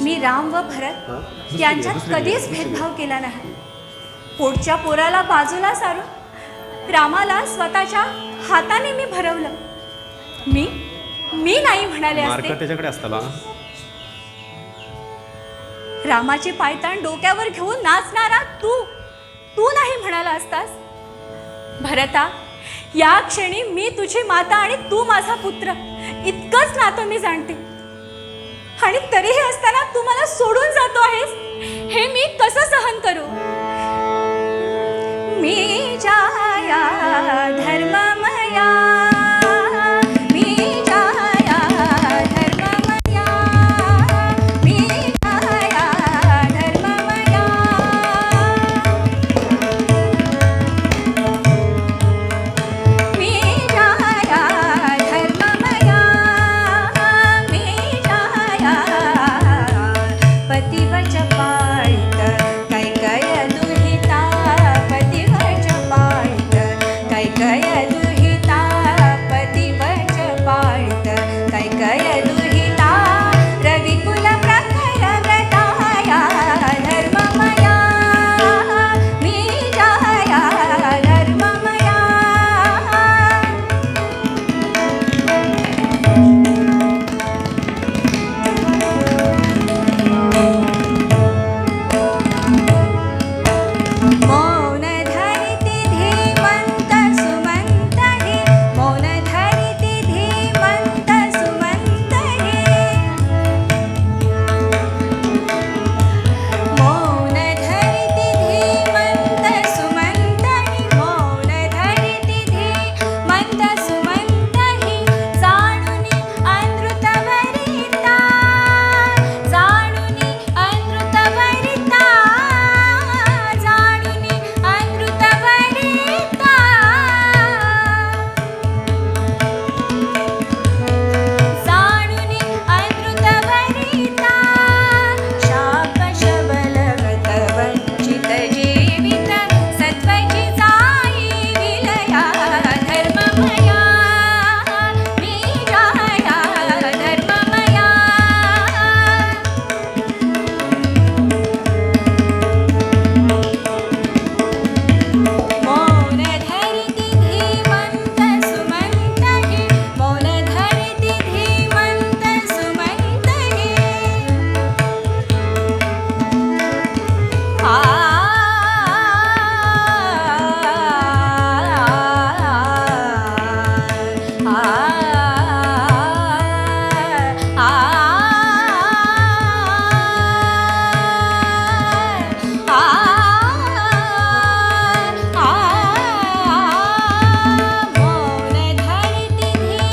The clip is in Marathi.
मी राम व भरत यांच्यात कधीच भेदभाव केला नाही. पोटच्या पोराला बाजूला सारून रामाला स्वतःच्या हाताने मी भरवलं. मी नाही म्हणाले असते. त्याच्याकडे असताना रामाचे पायताण डोक्यावर घेऊन नाचणारा तू नाही म्हणाला असतास. भरता, या क्षणी मी तुझी माता आणि तू माझा पुत्र इतकंच नातं मी जाणते. आणि तरीही असताना तू मला सोडून जातो आहेस, हे मी कसं सहन करू. मी जाया धर्ममया, मी जाया धर्ममया, मी जाया धर्ममया. मी जाया धर्ममया, मी जाया पतिवच पाळित कैकय दुहिता, पतिवच पाळित कैकय दुहिता, पतिवच पाळित कैकय दुहिता. रविकुल प्रखर व्रताया धर्ममया, मी जाया धर्ममया. मौन धरिति धीमंत सुमंत हे, मौन धरिति धीमंत सुमंत हे, मौन धरिति धीमंत सुमंत हे, मौन धरिति धीमंत सुमंत हे. जाणुनी अनृत वरिता, जाणुनी अनृत वरिता, जाणुनी अनृत वरिता. जाणुनी अनृत वरिता, शाप शबलवत वंचित जीवित, सत्वची जाई विलया धर्ममया, मी जाया धर्ममया. मौन धरिति धीमंत सुमंत हे, मौन धरिति धीमंत सुमंत हे. आ मौन धरिति धी